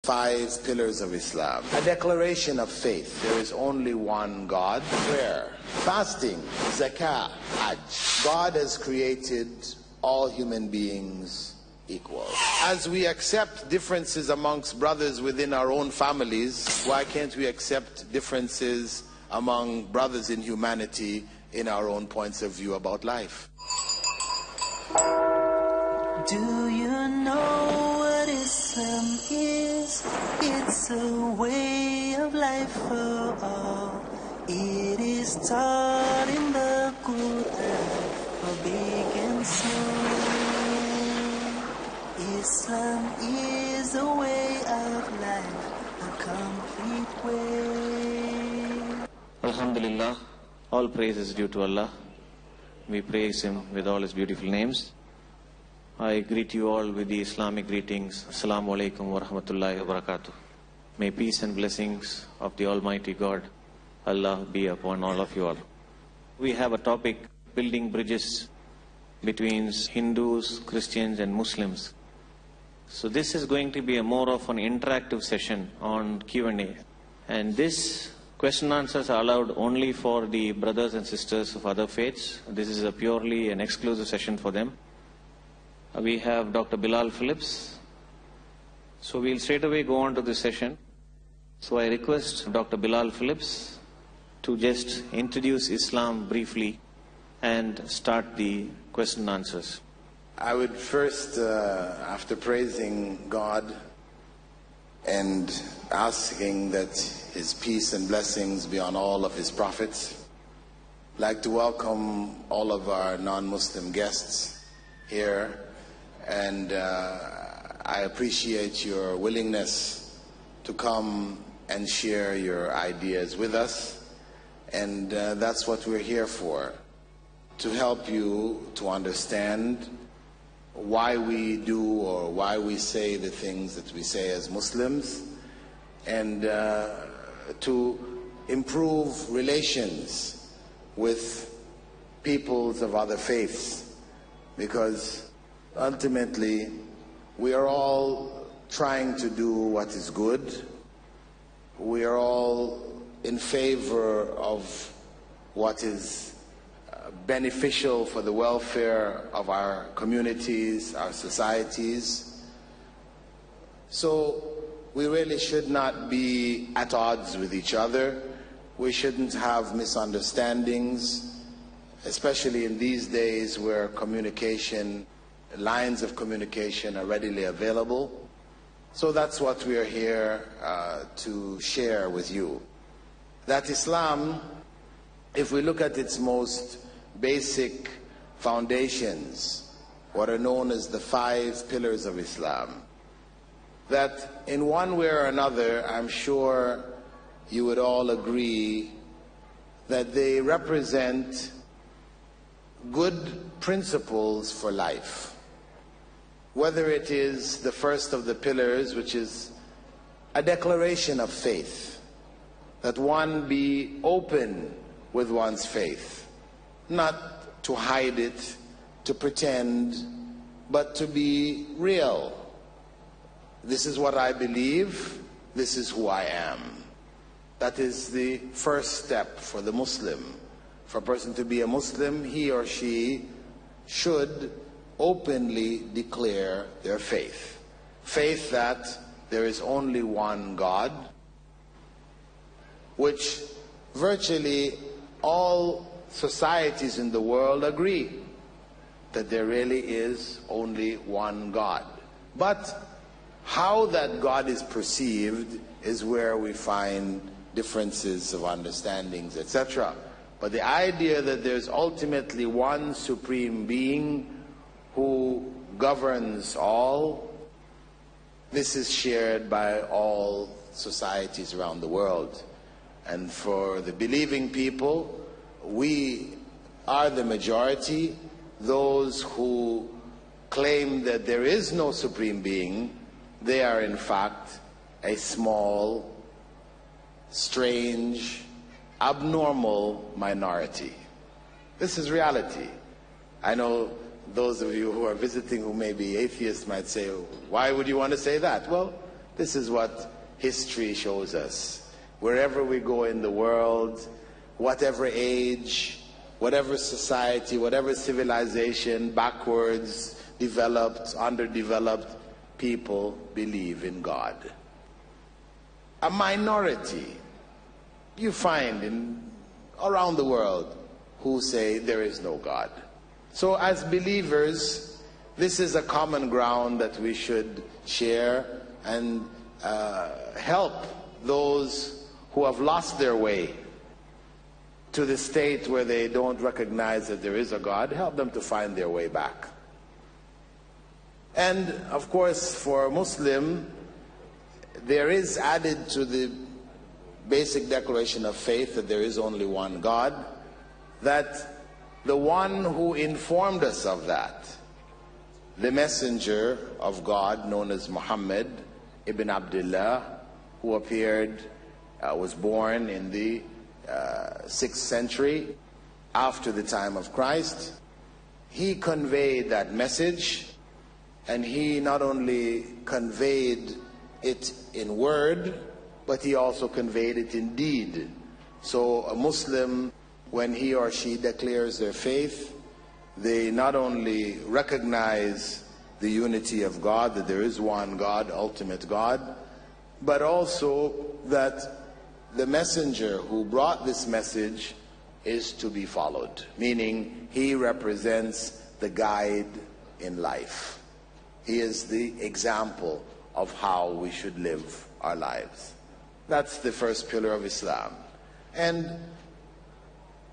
5 pillars of Islam. A declaration of faith. There is only one God. Prayer, fasting, zakah, hajj. God has created all human beings equal. As we accept differences amongst brothers within our own families, why can't we accept differences among brothers in humanity in our own points of view about life? Do you know what Islam is? It's a way of life for all. It is taught in the Quran for big and small. Islam is a way of life, a complete way. Alhamdulillah, all praise is due to Allah. We praise Him with all His beautiful names. I greet you all with the Islamic greetings. Assalamu alaikum wa rahmatullahi wa barakatuh. May peace and blessings of the Almighty God, Allah, be upon all of you all. We have a topic, building bridges between Hindus, Christians and Muslims. So this is going to be a more of an interactive session on Q&A. And this question answers are allowed only for the brothers and sisters of other faiths. This is a purely an exclusive session for them. We have Dr. Bilal Philips. So we'll straight away go on to this session. So I request Dr. Bilal Philips to just introduce Islam briefly and start the question and answers. I would first, after praising God and asking that His peace and blessings be on all of His prophets, like to welcome all of our non-Muslim guests here. And I appreciate your willingness to come and share your ideas with us. And that's what we're here for, to help you to understand why we do or why we say the things that we say as Muslims, and to improve relations with peoples of other faiths, because ultimately we are all trying to do what is good. We are all in favor of what is beneficial for the welfare of our communities, our societies. So we really should not be at odds with each other. We shouldn't have misunderstandings, especially in these days where lines of communication are readily available. So that's what we are here to share with you. That Islam, if we look at its most basic foundations, what are known as the 5 pillars of Islam, that in one way or another, I'm sure you would all agree that they represent good principles for life. Whether it is the first of the pillars, which is a declaration of faith, that one be open with one's faith, not to hide it, to pretend, but to be real. This is what I believe, this is who I am. That is the first step for the Muslim. For a person to be a Muslim, he or she should openly declare their faith. Faith that there is only one God, which virtually all societies in the world agree that there really is only one God. But how that God is perceived is where we find differences of understandings, etc. But the idea that there's ultimately one supreme being who governs all, this is shared by all societies around the world. And for the believing people, we are the majority. Those who claim that there is no supreme being, they are in fact a small, strange, abnormal minority. This is reality. I know those of you who are visiting who may be atheists might say, why would you want to say that? Well, This is what history shows us. Wherever we go in the world, whatever age, whatever society, whatever civilization, backwards, developed, underdeveloped, people believe in God. A minority you find around the world who say there is no God. So as believers, this is a common ground that we should share and help those who have lost their way to the state where they don't recognize that there is a God, help them to find their way back. And of course, for a Muslim, there is added to the basic declaration of faith that there is only one God, that the one who informed us of that, the messenger of God known as Muhammad ibn Abdullah, who appeared, was born in the 6th century after the time of Christ. He conveyed that message, and he not only conveyed it in word, but he also conveyed it in deed. So a Muslim, when he or she declares their faith, they not only recognize the unity of God, that there is one God, ultimate God, but also that the messenger who brought this message is to be followed, meaning he represents the guide in life. He is the example of how we should live our lives. That's the first pillar of Islam. And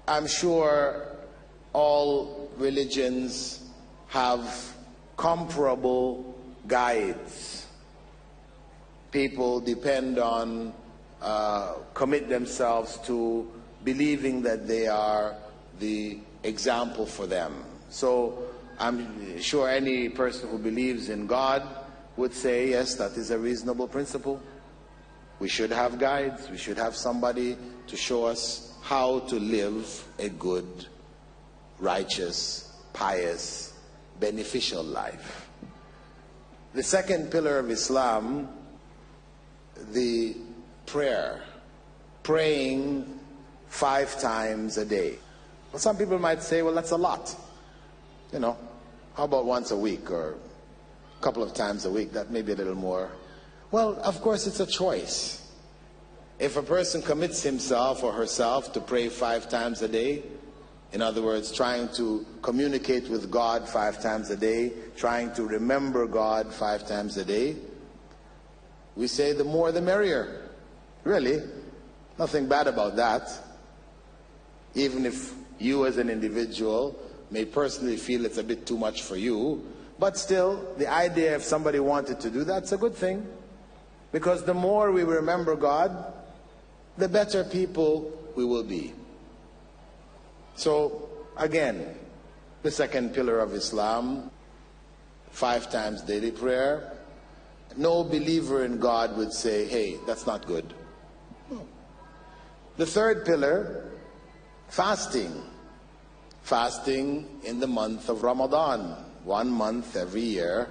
I'm sure all religions have comparable guides. People depend on, commit themselves to believing that they are the example for them. So I'm sure any person who believes in God would say, yes, that is a reasonable principle. We should have guides. We should have somebody to show us how to live a good, righteous, pious, beneficial life. The second pillar of Islam, the prayer, praying 5 times a day. Well, some people might say, well, that's a lot. You know, how about once a week or a couple of times a week? That may be a little more. Well, of course, it's a choice. If a person commits himself or herself to pray 5 times a day, in other words, trying to communicate with God 5 times a day, trying to remember God 5 times a day, we say the more the merrier. Really, nothing bad about that. Even if you as an individual may personally feel it's a bit too much for you, but still, the idea if somebody wanted to do that's a good thing. Because the more we remember God, the better people we will be. So, again, the second pillar of Islam, 5 times daily prayer. No believer in God would say, hey, that's not good. No. The third pillar, fasting. Fasting in the month of Ramadan. 1 month every year,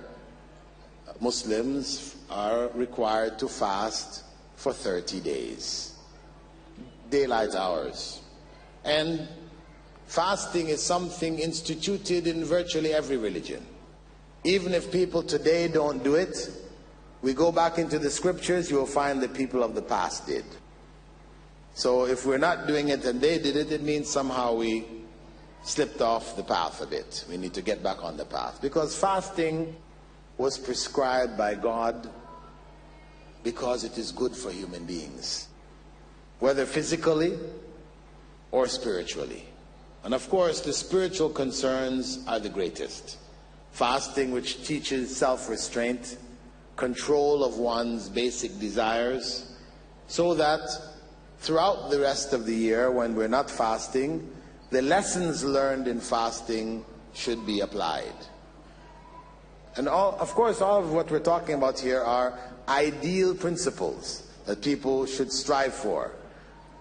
Muslims are required to fast for 30 days. Daylight hours. And fasting is something instituted in virtually every religion. Even if people today don't do it, we go back into the scriptures, you will find the people of the past did. So if we're not doing it and they did it, it means somehow we slipped off the path a bit. We need to get back on the path. Because fasting was prescribed by God because it is good for human beings, whether physically or spiritually. And of course, the spiritual concerns are the greatest. Fasting, which teaches self-restraint, control of one's basic desires, so that throughout the rest of the year, when we're not fasting, the lessons learned in fasting should be applied. And of course, all of what we're talking about here are ideal principles that people should strive for.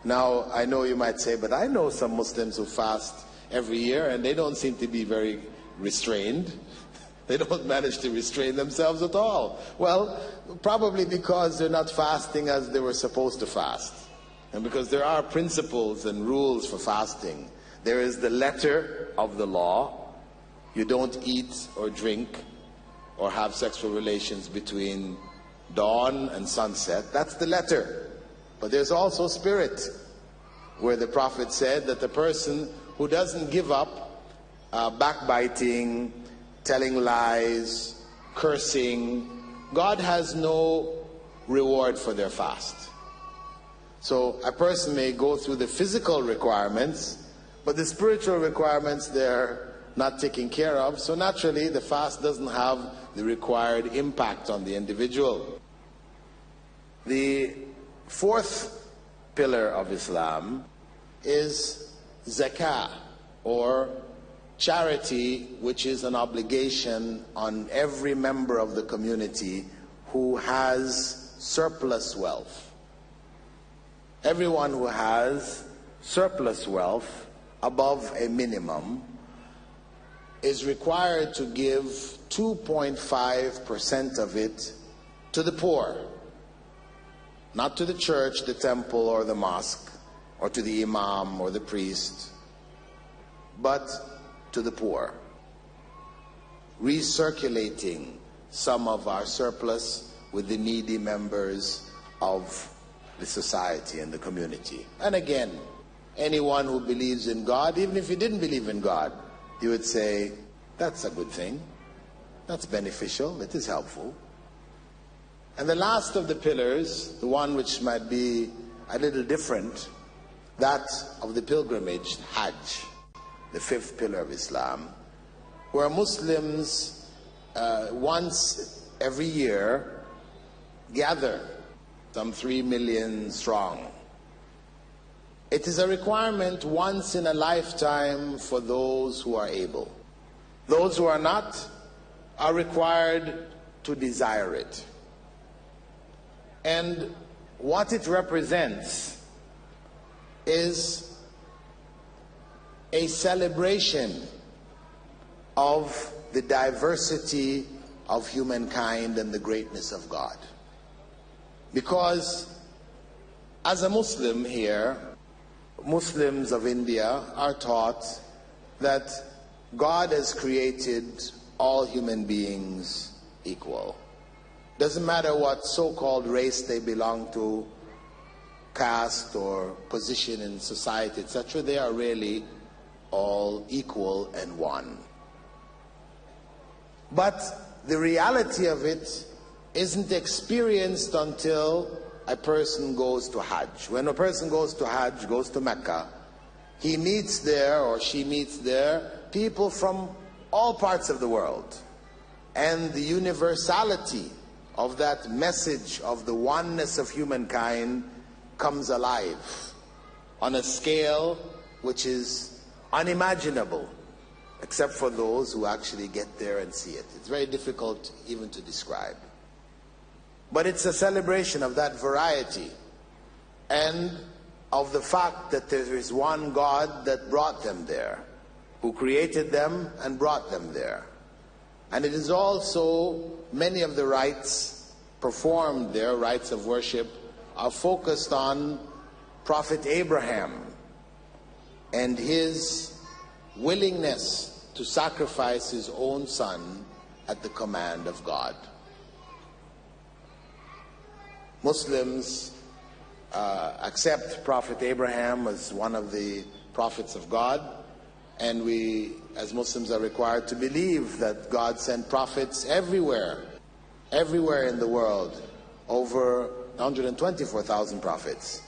Now, I know you might say, but I know some Muslims who fast every year and they don't seem to be very restrained. They don't manage to restrain themselves at all. Well, probably because they're not fasting as they were supposed to fast. And because there are principles and rules for fasting. There is the letter of the law. You don't eat or drink or have sexual relations between dawn and sunset. That's the letter. But there's also spirit, where the Prophet said that the person who doesn't give up backbiting, telling lies, cursing, God has no reward for their fast. So a person may go through the physical requirements, but the spiritual requirements they're not taken care of, so naturally the fast doesn't have the required impact on the individual. The fourth pillar of Islam is zakah, or charity, which is an obligation on every member of the community who has surplus wealth. Everyone who has surplus wealth above a minimum is required to give 2.5% of it to the poor. Not to the church, the temple, or the mosque, or to the imam or the priest, but to the poor. Recirculating some of our surplus with the needy members of the society and the community. And again, anyone who believes in God, even if you didn't believe in God, you would say, that's a good thing. That's beneficial. It is helpful. And the last of the pillars, the one which might be a little different, that of the pilgrimage, Hajj, the fifth pillar of Islam, where Muslims once every year gather, some 3 million strong. It is a requirement once in a lifetime for those who are able. Those who are not are required to desire it. And what it represents is a celebration of the diversity of humankind and the greatness of God. Because as a Muslim here, Muslims of India are taught that God has created all human beings equal. Doesn't matter what so-called race they belong to, caste or position in society, etc., they are really all equal and one. But the reality of it isn't experienced until a person goes to Hajj. When a person goes to Hajj, goes to Mecca, he meets there, or she meets there, people from all parts of the world. And the universality of that message of the oneness of humankind comes alive on a scale which is unimaginable, except for those who actually get there and see it. It's very difficult even to describe. But it's a celebration of that variety and of the fact that there is one God that brought them there, who created them and brought them there. And it is also, many of the rites performed there, rites of worship, are focused on Prophet Abraham and his willingness to sacrifice his own son at the command of God. Muslims accept Prophet Abraham as one of the prophets of God, and we as Muslims are required to believe that God sent prophets everywhere in the world. Over 124,000 prophets.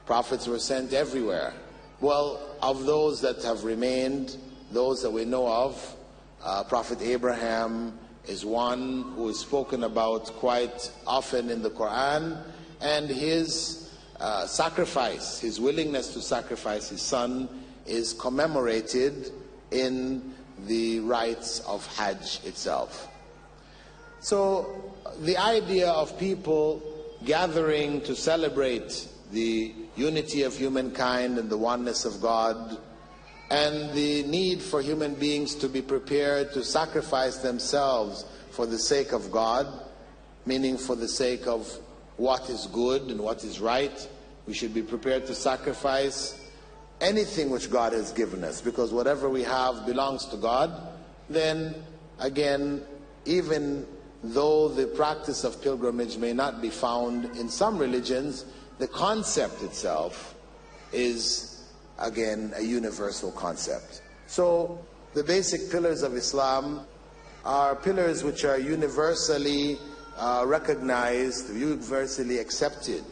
Prophets were sent everywhere. Well, of those that have remained, those that we know of, Prophet Abraham is one who is spoken about quite often in the Quran, and his sacrifice, his willingness to sacrifice his son, is commemorated in the rites of Hajj itself. So the idea of people gathering to celebrate the unity of humankind and the oneness of God and the need for human beings to be prepared to sacrifice themselves for the sake of God, meaning for the sake of what is good and what is right. We should be prepared to sacrifice anything which God has given us, because whatever we have belongs to God. Then again, even though the practice of pilgrimage may not be found in some religions, the concept itself is, again, a universal concept. So the basic pillars of Islam are pillars which are universally recognized, universally accepted,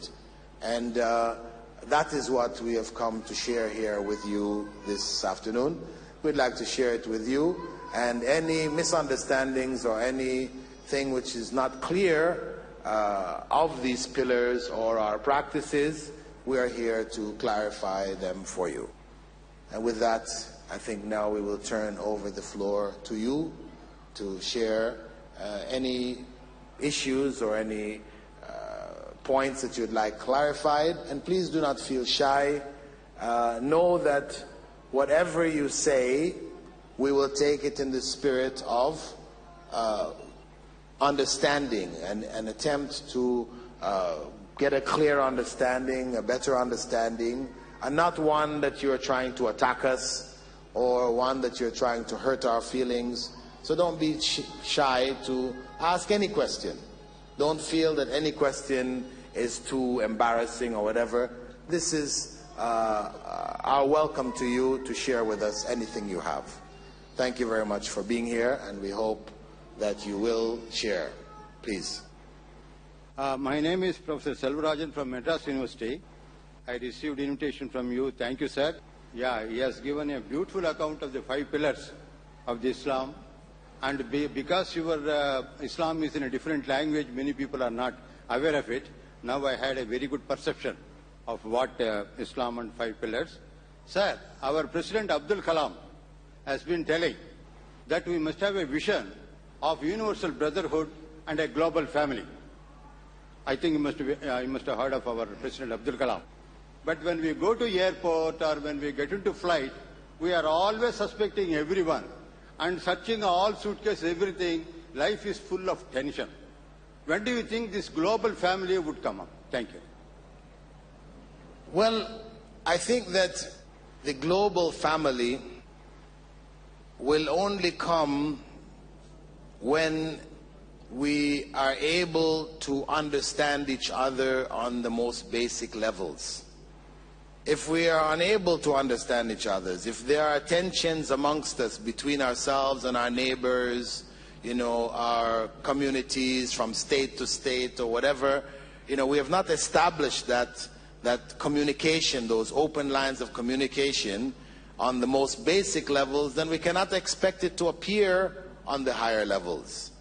and that is what we have come to share here with you this afternoon. We'd like to share it with you, and any misunderstandings or anything which is not clear of these pillars or our practices, we are here to clarify them for you. And with that, I think now we will turn over the floor to you to share any issues or any points that you'd like clarified. And please do not feel shy. Know that whatever you say, we will take it in the spirit of understanding and attempt to get a clear understanding, a better understanding, and not one that you're trying to attack us or one that you're trying to hurt our feelings. So don't be shy to ask any question. Don't feel that any question is too embarrassing or whatever. This is our welcome to you to share with us anything you have. Thank you very much for being here, and we hope that you will share. Please. My name is Professor Selvarajan from Madras University. I received invitation from you. Thank you, sir. Yeah, he has given a beautiful account of the 5 pillars of the Islam. And because your Islam is in a different language, many people are not aware of it. Now I had a very good perception of what Islam and 5 pillars. Sir, our President Abdul Kalam has been telling that we must have a vision of universal brotherhood and a global family. I think you must have heard of our President Abdul Kalam. But when we go to airport or when we get into flight, we are always suspecting everyone and searching all suitcases, everything. Life is full of tension. When do you think this global family would come up? Thank you. Well, I think that the global family will only come when we are able to understand each other on the most basic levels. If we are unable to understand each other, if there are tensions amongst us between ourselves and our neighbors, our communities from state to state or whatever, we have not established that communication, those open lines of communication on the most basic levels, then we cannot expect it to appear on the higher levels.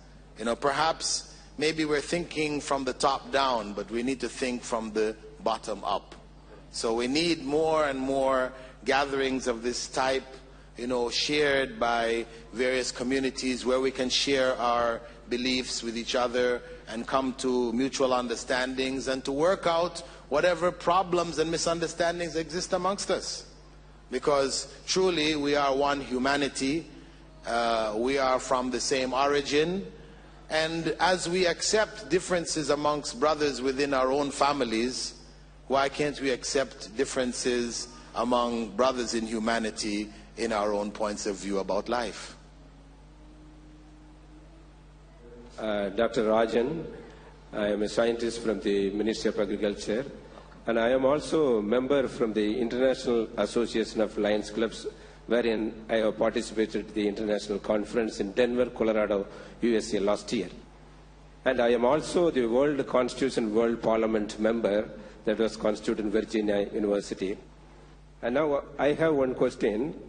Perhaps maybe we're thinking from the top down, but we need to think from the bottom up. So we need more and more gatherings of this type, shared by various communities where we can share our beliefs with each other and come to mutual understandings and to work out whatever problems and misunderstandings exist amongst us. Because truly we are one humanity, we are from the same origin, and as we accept differences amongst brothers within our own families, why can't we accept differences among brothers in humanity in our own points of view about life? Dr. Rajan, I am a scientist from the Ministry of Agriculture, and I am also a member from the International Association of Lions Clubs, wherein I have participated in the international conference in Denver, Colorado, USA last year. And I am also the World Constitution World Parliament member that was constituted in Virginia University. And now I have one question.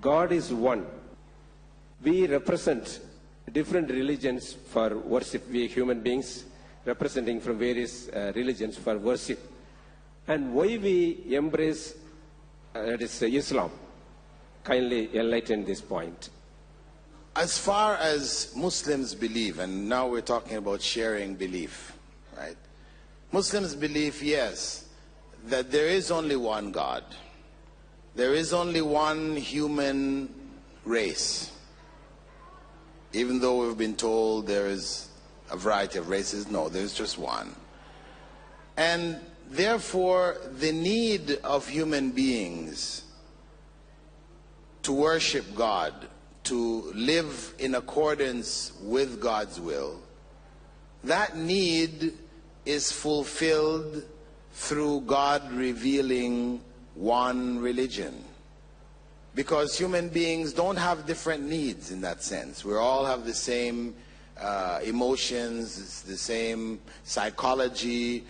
God is one. We represent different religions for worship. We human beings representing from various religions for worship. And why we embrace that is Islam? Kindly enlighten this point. As far as Muslims believe, and now we're talking about sharing belief, right? Muslims believe, yes, that there is only one God, there is only one human race. Even though we've been told there is a variety of races, no, there's just one. And therefore, the need of human beings to worship God, to live in accordance with God's will, that need is fulfilled through God revealing one religion. Because human beings don't have different needs in that sense. We all have the same emotions, the same psychology.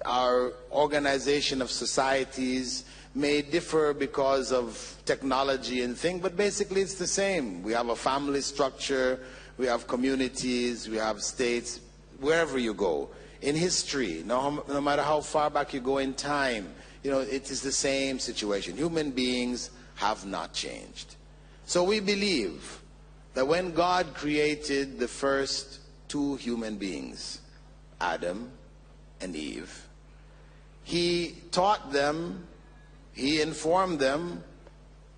Our organization of societies may differ because of technology and things, but basically it's the same. We have a family structure, we have communities, we have states, wherever you go. In history, no matter how far back you go in time, it is the same situation. Human beings have not changed. So we believe that when God created the first two human beings, Adam and Eve, He taught them, He informed them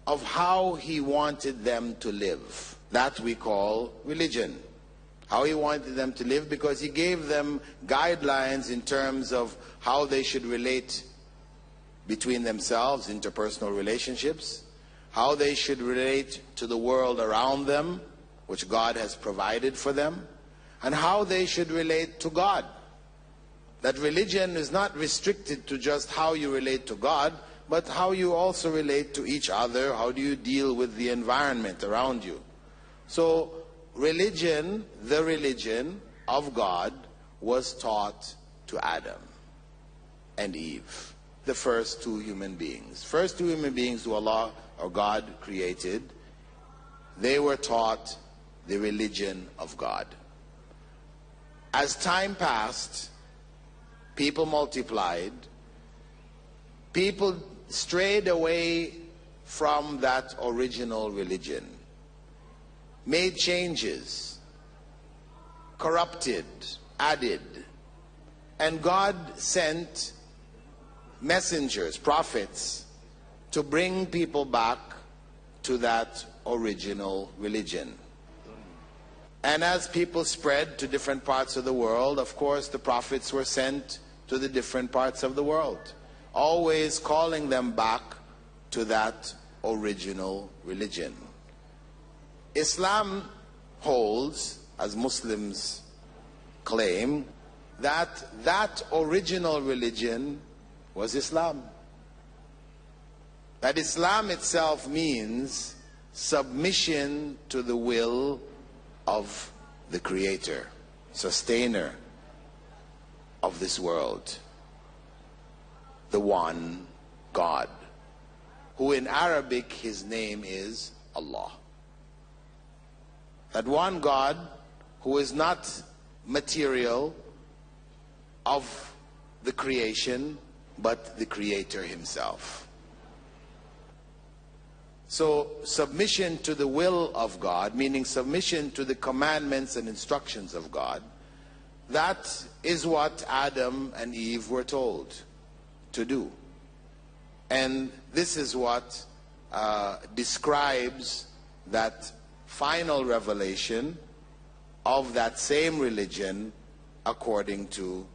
of how He wanted them to live. That we call religion. How He wanted them to live, because He gave them guidelines in terms of how they should relate between themselves, interpersonal relationships, how they should relate to the world around them, which God has provided for them, and how they should relate to God. That religion is not restricted to just how you relate to God, but how you also relate to each other. How do you deal with the environment around you? So religion, the religion of God, was taught to Adam and Eve, the first two human beings. First two human beings who Allah or God created, they were taught the religion of God. As time passed, people multiplied, people strayed away from that original religion, made changes, corrupted, added, and God sent messengers, prophets, to bring people back to that original religion. And as people spread to different parts of the world, of course the prophets were sent to the different parts of the world, always calling them back to that original religion. Islam holds, as Muslims claim, that that original religion was Islam. That Islam itself means submission to the will of the Creator, sustainer of this world, the one God, who in Arabic his name is Allah. That one God who is not material of the creation, but the Creator himself. So submission to the will of God, meaning submission to the commandments and instructions of God, that is what Adam and Eve were told to do. And this is what describes that final revelation of that same religion according to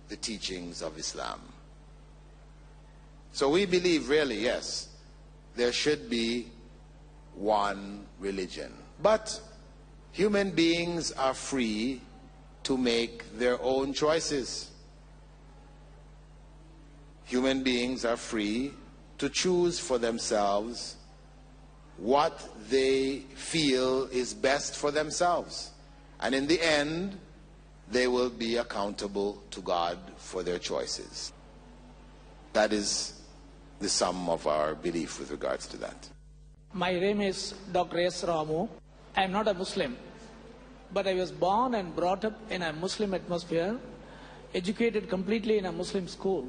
the teachings of Islam. So we believe, really, yes, there should be one religion. But human beings are free to make their own choices. Human beings are free to choose for themselves what they feel is best for themselves. And in the end, they will be accountable to God for their choices. That is the sum of our belief with regards to that. My name is Dr. S. Ramu. I am not a Muslim, but I was born and brought up in a Muslim atmosphere, educated completely in a Muslim school.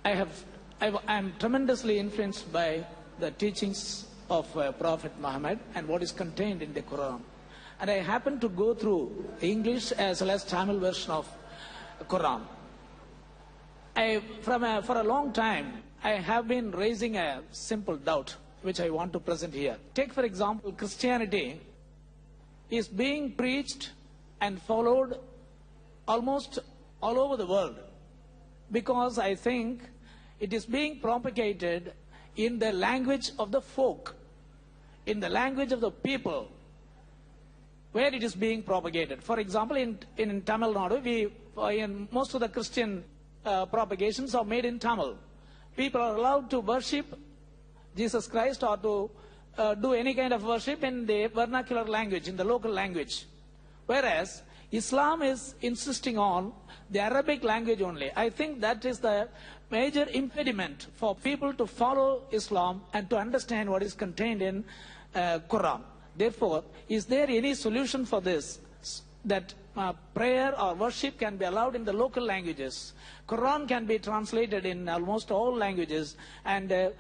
I am tremendously influenced by the teachings of Prophet Muhammad and what is contained in the Quran. And I happened to go through the English as well as Tamil version of the Quran. For a long time, I have been raising a simple doubt which I want to present here. Take for example, Christianity is being preached and followed almost all over the world, because I think it is being propagated in the language of the folk, in the language of the people, where it is being propagated. For example, in Tamil Nadu, in most of the Christian propagations are made in Tamil. People are allowed to worship Jesus Christ or to do any kind of worship in the vernacular language, in the local language. Whereas Islam is insisting on the Arabic language only. I think that is the major impediment for people to follow Islam and to understand what is contained in Quran. Therefore, is there any solution for this, that prayer or worship can be allowed in the local languages? Quran can be translated in almost all languages and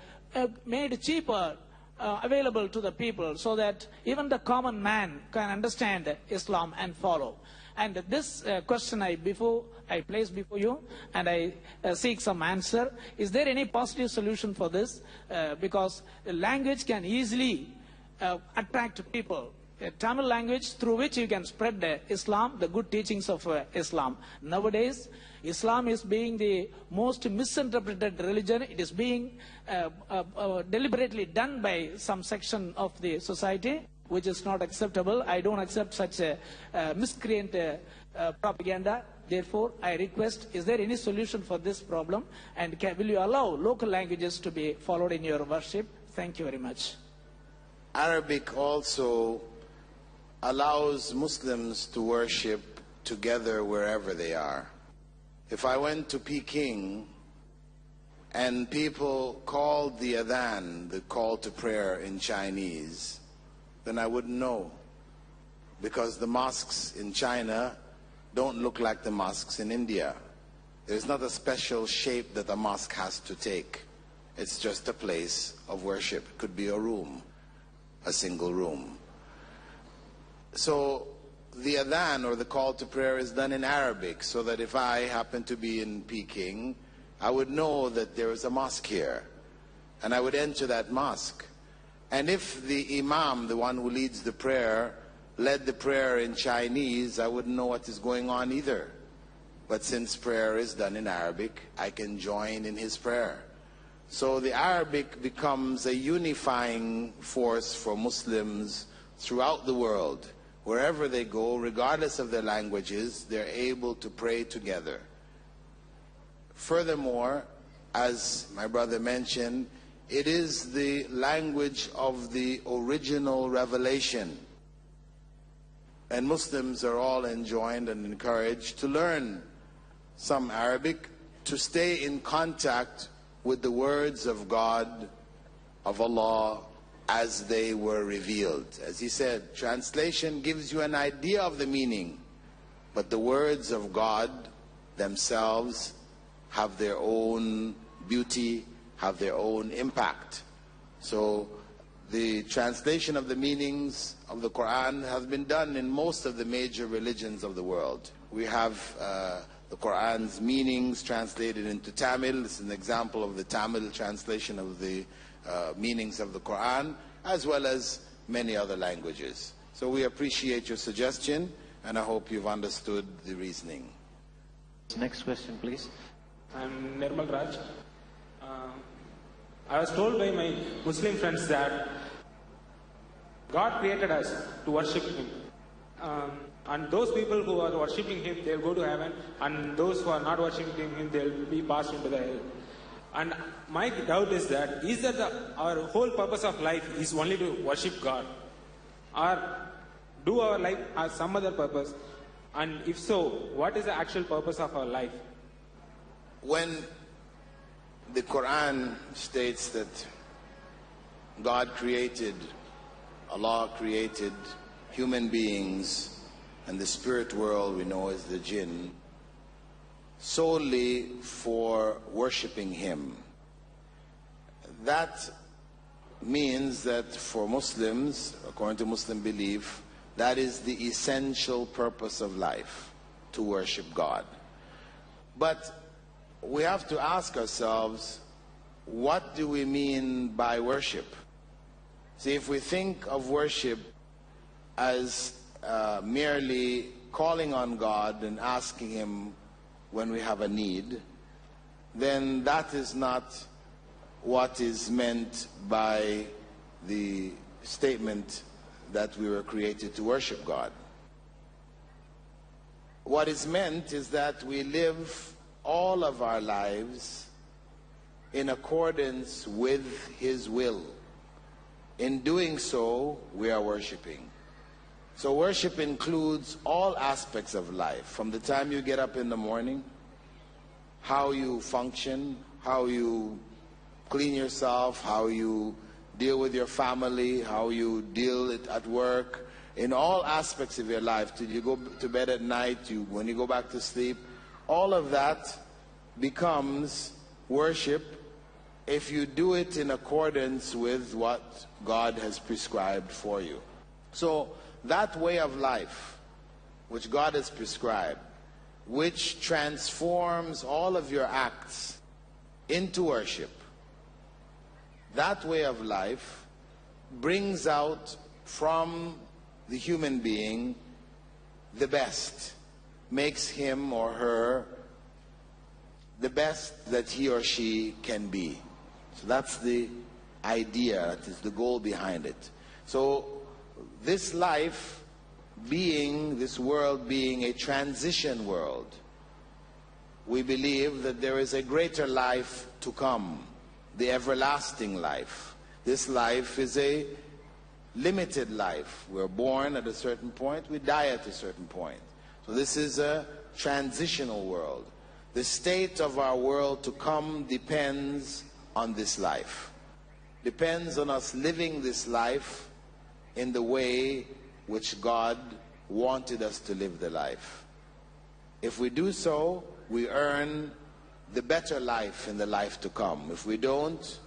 made cheaper, available to the people, so that even the common man can understand Islam and follow. And this question I place before you, and I seek some answer. Is there any positive solution for this? Because language can easily attract people. A Tamil language through which you can spread Islam, the good teachings of Islam. Nowadays, Islam is being the most misinterpreted religion. It is being deliberately done by some section of the society, which is not acceptable. I don't accept such a miscreant propaganda. Therefore, I request, is there any solution for this problem? And will you allow local languages to be followed in your worship? Thank you very much. Arabic also allows Muslims to worship together wherever they are. If I went to Peking and people called the adhan, the call to prayer, in Chinese, then I wouldn't know, because the mosques in China don't look like the mosques in India. There's not a special shape that a mosque has to take. It's just a place of worship. It could be a room, a single room. So the adhan, or the call to prayer, is done in Arabic, so that if I happen to be in Peking, I would know that there is a mosque here, and I would enter that mosque. And if the imam, the one who leads the prayer, led the prayer in Chinese, I wouldn't know what is going on either. But since prayer is done in Arabic, I can join in his prayer. So the Arabic becomes a unifying force for Muslims throughout the world. Wherever they go, regardless of their languages, they're able to pray together. Furthermore, as my brother mentioned, it is the language of the original revelation. And Muslims are all enjoined and encouraged to learn some Arabic, to stay in contact with the words of God, of Allah, as they were revealed. As he said, translation gives you an idea of the meaning, but the words of God themselves have their own beauty, have their own impact. So the translation of the meanings of the Quran has been done in most of the major religions of the world. We have the Quran's meanings translated into Tamil. This is an example of the Tamil translation of the meanings of the Quran, as well as many other languages. So we appreciate your suggestion, and I hope you've understood the reasoning. Next question, please. I'm Nirmal Raj. I was told by my Muslim friends that God created us to worship Him. And those people who are worshipping Him, they'll go to heaven, and those who are not worshipping Him, they'll be passed into the hell. And my doubt is that our whole purpose of life is only to worship God? Or do our life have some other purpose? And if so, what is the actual purpose of our life? When the Quran states that God created, Allah created human beings, and the spirit world we know as the jinn, solely for worshipping Him, that means that for Muslims, according to Muslim belief, that is the essential purpose of life, to worship God. But we have to ask ourselves, what do we mean by worship? See, if we think of worship as merely calling on God and asking Him when we have a need, then that is not what is meant by the statement that we were created to worship God. What is meant is that we live all of our lives in accordance with His will. In doing so, we are worshiping. So worship includes all aspects of life, from the time you get up in the morning, how you function, how you clean yourself, how you deal with your family, how you deal at work, in all aspects of your life, till you go to bed at night, when you go back to sleep. All of that becomes worship if you do it in accordance with what God has prescribed for you. So that way of life which God has prescribed, which transforms all of your acts into worship, that way of life brings out from the human being the best, makes him or her the best that he or she can be. So that's the idea, that is the goal behind it. So this life being, this world being a transition world, we believe that there is a greater life to come, the everlasting life. This life is a limited life. We're born at a certain point, we die at a certain point. So this is a transitional world. The state of our world to come depends on this life. Depends on us living this life in the way which God wanted us to live the life. If we do so, we earn the better life in the life to come. If we don't,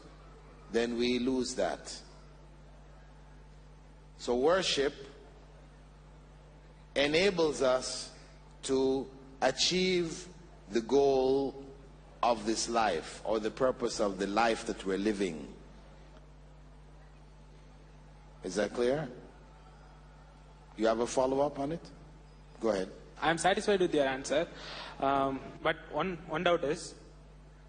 then we lose that. So worship enables us to achieve the goal of this life, or the purpose of the life that we're living. Is that clear? You have a follow-up on it? Go ahead. I am satisfied with your answer. But one doubt is,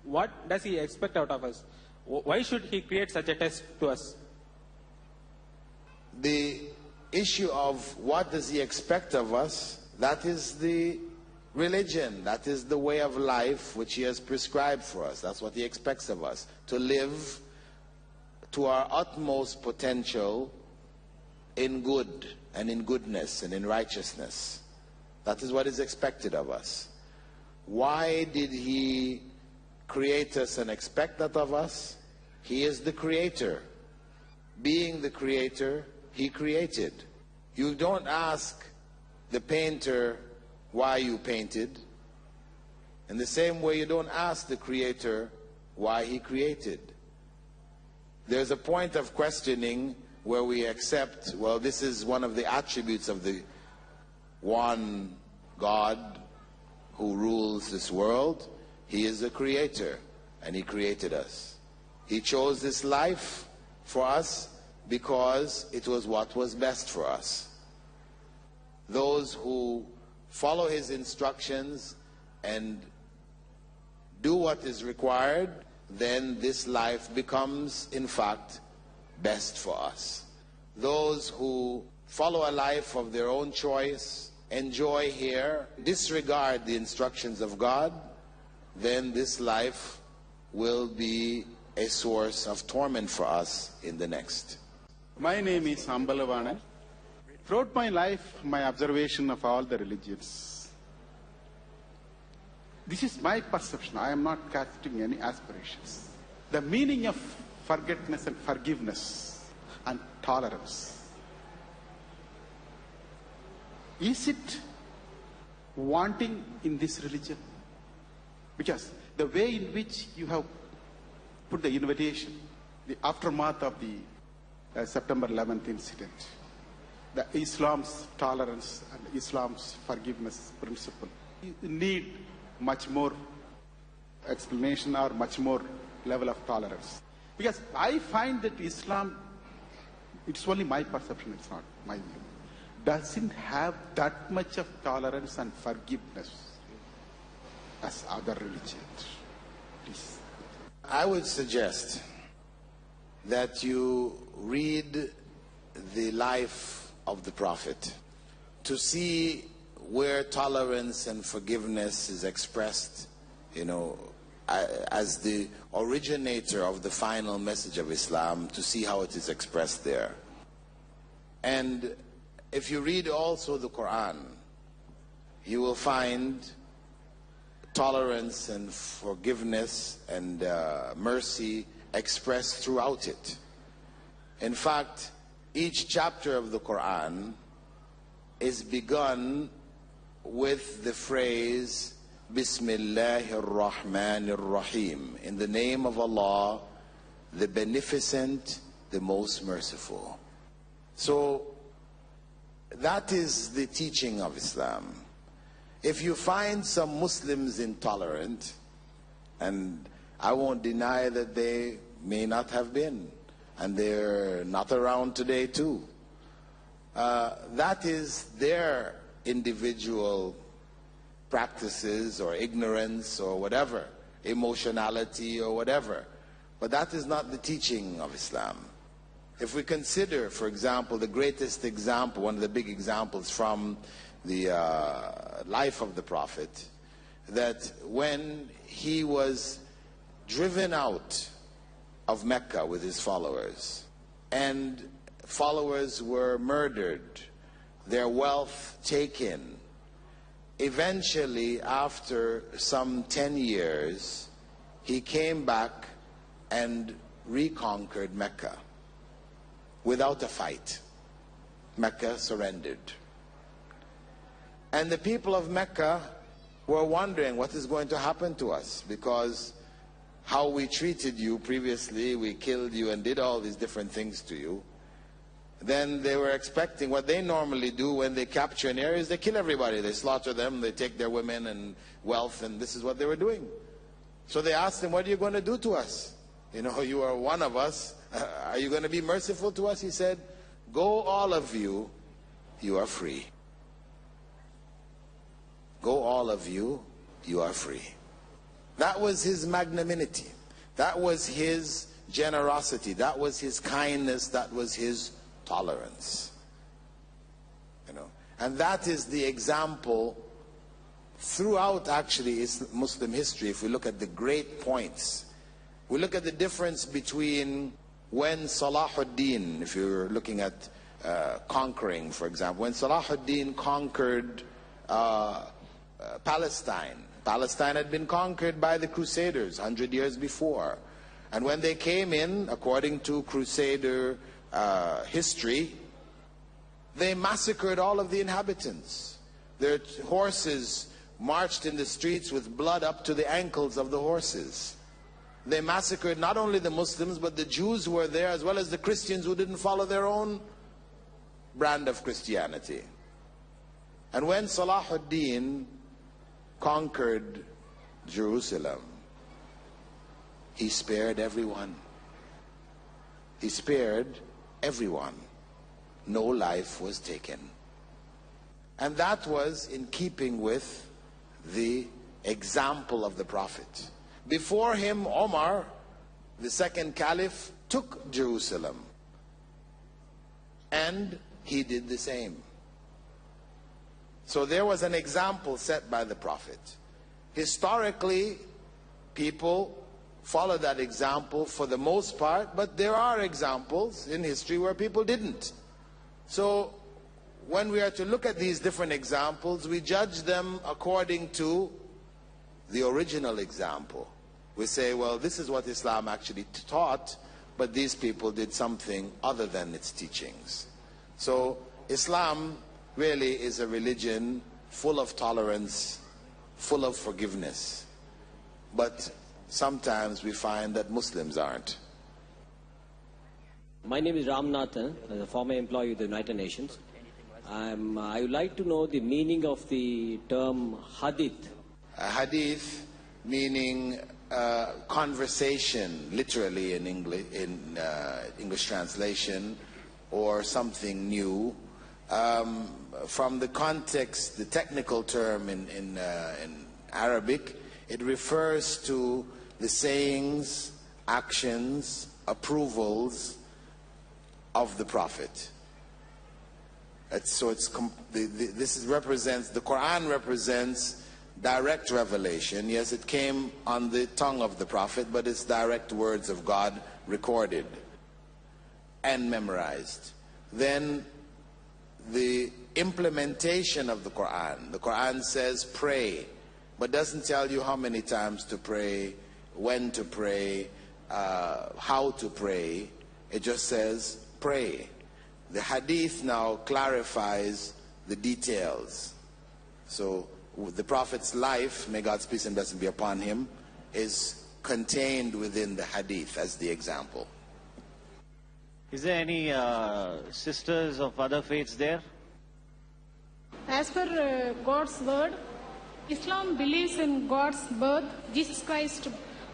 what does He expect out of us? Why should He create such a test to us? The issue of what does He expect of us, that is the religion, that is the way of life which He has prescribed for us. That's what He expects of us, to live to our utmost potential in good and in goodness and in righteousness. That is what is expected of us. Why did He create us and expect that of us? He is the creator. Being the creator, He created. You don't ask the painter why you painted. In the same way, you don't ask the creator why he created. There's a point of questioning where we accept, well, this is one of the attributes of the one God who rules this world. He is a creator, and He created us. He chose this life for us because it was what was best for us. Those who follow His instructions and do what is required, then this life becomes, in fact, best for us. Those who follow a life of their own choice, enjoy here, disregard the instructions of God, then this life will be a source of torment for us in the next. My name is Ambalavana. Throughout my life, my observation of all the religions, this is my perception. I am not casting any aspirations. The meaning of forgiveness and forgiveness and tolerance, is it wanting in this religion? Because the way in which you have put the invitation, the aftermath of the September 11th incident, the Islam's tolerance and Islam's forgiveness principle, you need much more explanation or much more level of tolerance. Because I find that Islam, it's only my perception, it's not my view, doesn't have that much of tolerance and forgiveness as other religions. Please. I would suggest that you read the life of the Prophet to see where tolerance and forgiveness is expressed, as the originator of the final message of Islam, to see how it is expressed there. And if you read also the Quran, you will find tolerance and forgiveness and mercy expressed throughout it. In fact, each chapter of the Quran is begun with the phrase Bismillahir Rahmanir Rahim, in the name of Allah, the Beneficent, the Most Merciful. So that is the teaching of Islam. If you find some Muslims intolerant, and I won't deny that they may not have been, and they're not around today too, that is their individual practices or ignorance or whatever, emotionality or whatever. But that is not the teaching of Islam. If we consider, for example, the greatest example, one of the big examples from the life of the Prophet, that when he was driven out of Mecca with his followers, and followers were murdered, their wealth taken, eventually after some 10 years, he came back and reconquered Mecca without a fight. Mecca surrendered. And the people of Mecca were wondering what is going to happen to us, because how we treated you previously, we killed you and did all these different things to you. Then they were expecting what they normally do when they capture an area is they kill everybody. They slaughter them, they take their women and wealth, and this is what they were doing. So they asked him, what are you going to do to us? You are one of us. Are you going to be merciful to us? He said, go all of you, you are free. Go all of you, you are free. That was his magnanimity. That was his generosity. That was his kindness. That was his tolerance. And that is the example throughout actually Muslim history. If we look at the great points, we look at the difference between when Salahuddin, if you're looking at conquering, for example, when Salahuddin conquered Palestine. Palestine had been conquered by the Crusaders 100 years before. And when they came in, according to Crusader history, they massacred all of the inhabitants. Their horses marched in the streets with blood up to the ankles of the horses. They massacred not only the Muslims, but the Jews who were there, as well as the Christians who didn't follow their own brand of Christianity. And when Salahuddin conquered Jerusalem, he spared everyone. He spared everyone. No life was taken. And that was in keeping with the example of the Prophet. Before him, Omar, the second caliph, took Jerusalem. And he did the same. So there was an example set by the Prophet. Historically, people follow that example for the most part, but there are examples in history where people didn't. So when we are to look at these different examples, we judge them according to the original example. We say, well, this is what Islam actually taught, but these people did something other than its teachings. So Islam really is a religion full of tolerance, full of forgiveness. But sometimes we find that Muslims aren't. My name is Ramnathan, a former employee of the United Nations. I would like to know the meaning of the term hadith. A hadith meaning conversation, literally in English translation, or something new. From the context, the technical term in Arabic, it refers to the sayings, actions, approvals of the Prophet. Represents, the Quran represents direct revelation. Yes, it came on the tongue of the Prophet, but it's direct words of God recorded and memorized. Then the implementation of the Quran says pray, but doesn't tell you how many times to pray, when to pray, how to pray. It just says pray. The hadith now clarifies the details. So the Prophet's life, may God's peace and blessing be upon him, is contained within the hadith as the example. Is there any sisters of other faiths there? As per God's word, Islam believes in God's birth, Jesus Christ's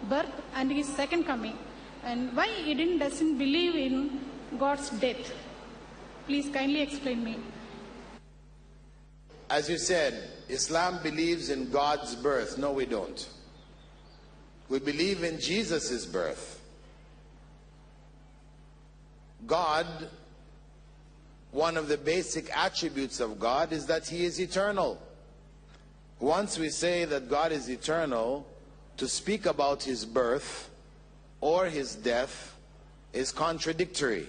birth and his second coming. And why it doesn't believe in God's death? Please kindly explain me. As you said, Islam believes in God's birth. No, we don't. We believe in Jesus' birth. God, one of the basic attributes of God is that he is eternal. Once we say that God is eternal, to speak about his birth or his death is contradictory.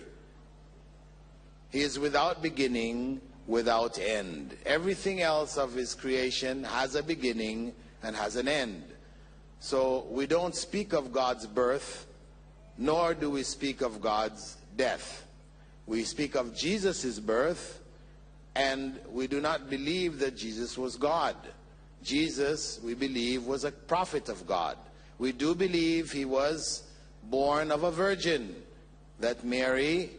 He is without beginning, without end. Everything else of his creation has a beginning and has an end. So we don't speak of God's birth, nor do we speak of God's death. We speak of Jesus' birth, and we do not believe that Jesus was God. Jesus, we believe, was a prophet of God. We do believe he was born of a virgin, that Mary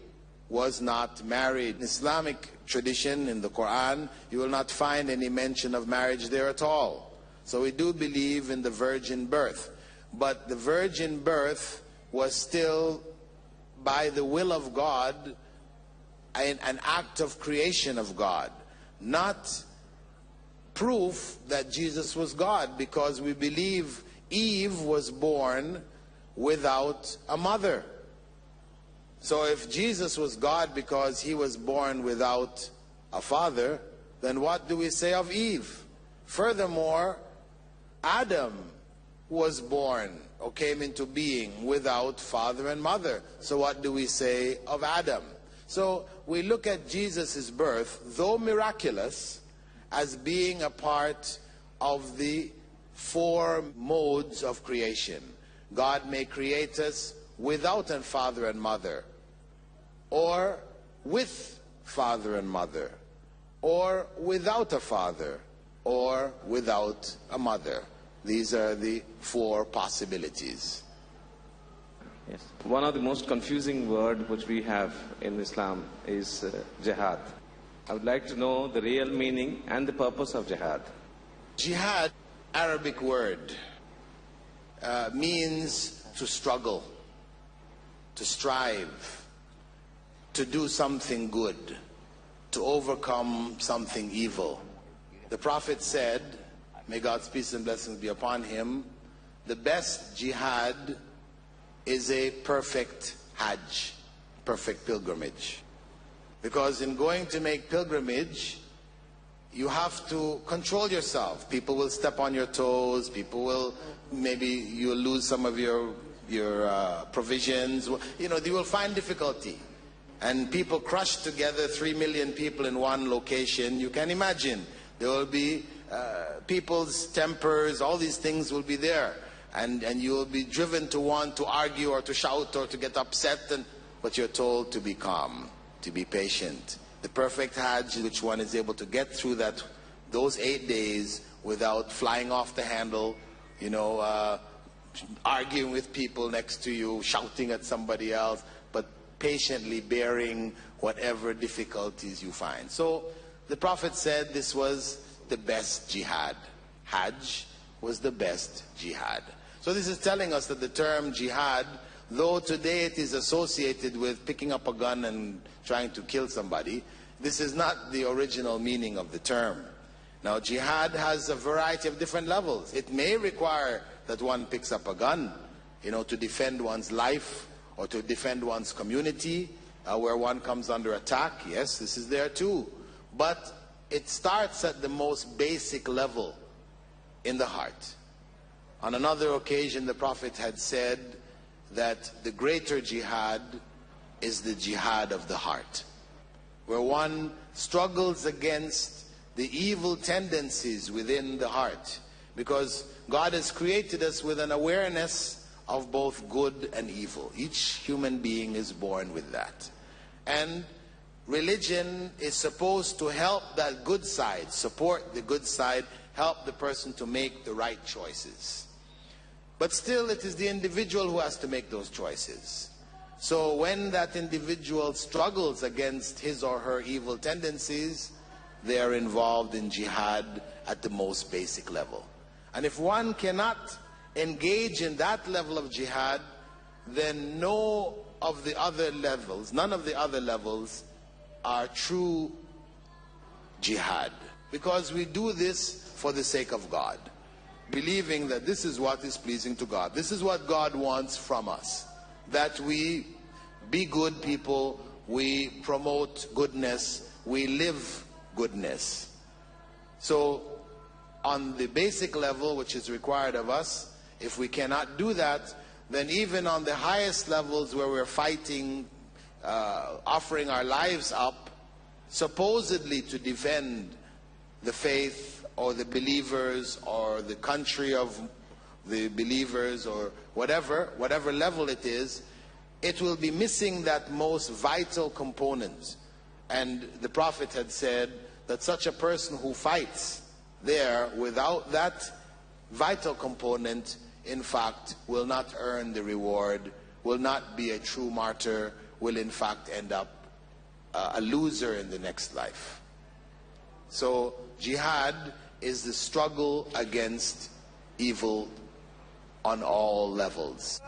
was not married. In Islamic tradition, in the Quran, you will not find any mention of marriage there at all. So we do believe in the virgin birth. But the virgin birth was still, by the will of God, an act of creation of God, not proof that Jesus was God, because we believe Eve was born without a mother. So if Jesus was God because he was born without a father, then what do we say of Eve? Furthermore, Adam was born or came into being without father and mother. So what do we say of Adam? So we look at Jesus' birth, though miraculous, as being a part of the four modes of creation. God may create us without a father and mother, or with father and mother, or without a father, or without a mother. These are the four possibilities. Yes. One of the most confusing words which we have in Islam is jihad. I would like to know the real meaning and the purpose of jihad. Jihad, Arabic word, means to struggle, to strive, to do something good, to overcome something evil. The Prophet said, may God's peace and blessings be upon him, the best jihad is a perfect hajj, perfect pilgrimage. Because in going to make pilgrimage, you have to control yourself. People will step on your toes, people will, maybe you'll lose some of your provisions. You know, you will find difficulty. And people crushed together, 3 million people in one location. You can imagine there will be people's tempers, all these things will be there. And you will be driven to want to argue or to shout or to get upset. But you're told to be calm, to be patient. The perfect hajj, which one is able to get through those 8 days without flying off the handle, you know, arguing with people next to you, shouting at somebody else, but patiently bearing whatever difficulties you find. So the Prophet said this was the best jihad. Hajj was the best jihad. So this is telling us that the term jihad, though today it is associated with picking up a gun and trying to kill somebody, this is not the original meaning of the term. Now, jihad has a variety of different levels. It may require that one picks up a gun, to defend one's life or to defend one's community where one comes under attack. Yes, this is there too. But it starts at the most basic level in the heart. On another occasion, the Prophet had said that the greater jihad is the jihad of the heart, where one struggles against the evil tendencies within the heart, because God has created us with an awareness of both good and evil. Each human being is born with that. And religion is supposed to help that good side, support the good side, help the person to make the right choices. But still, it is the individual who has to make those choices. So when that individual struggles against his or her evil tendencies, they are involved in jihad at the most basic level. And if one cannot engage in that level of jihad, then none of the other levels are true jihad. Because we do this for the sake of God, believing that this is what is pleasing to God. This is what God wants from us, that we be good people, we promote goodness, we live goodness. So on the basic level, which is required of us, if we cannot do that, then even on the highest levels where we're fighting, offering our lives up, supposedly to defend the faith or the believers or the country of the believers or whatever level it is, it will be missing that most vital component. And the Prophet had said that such a person who fights there without that vital component, in fact, will not earn the reward, will not be a true martyr, will in fact end up a loser in the next life. So jihad is the struggle against evil on all levels.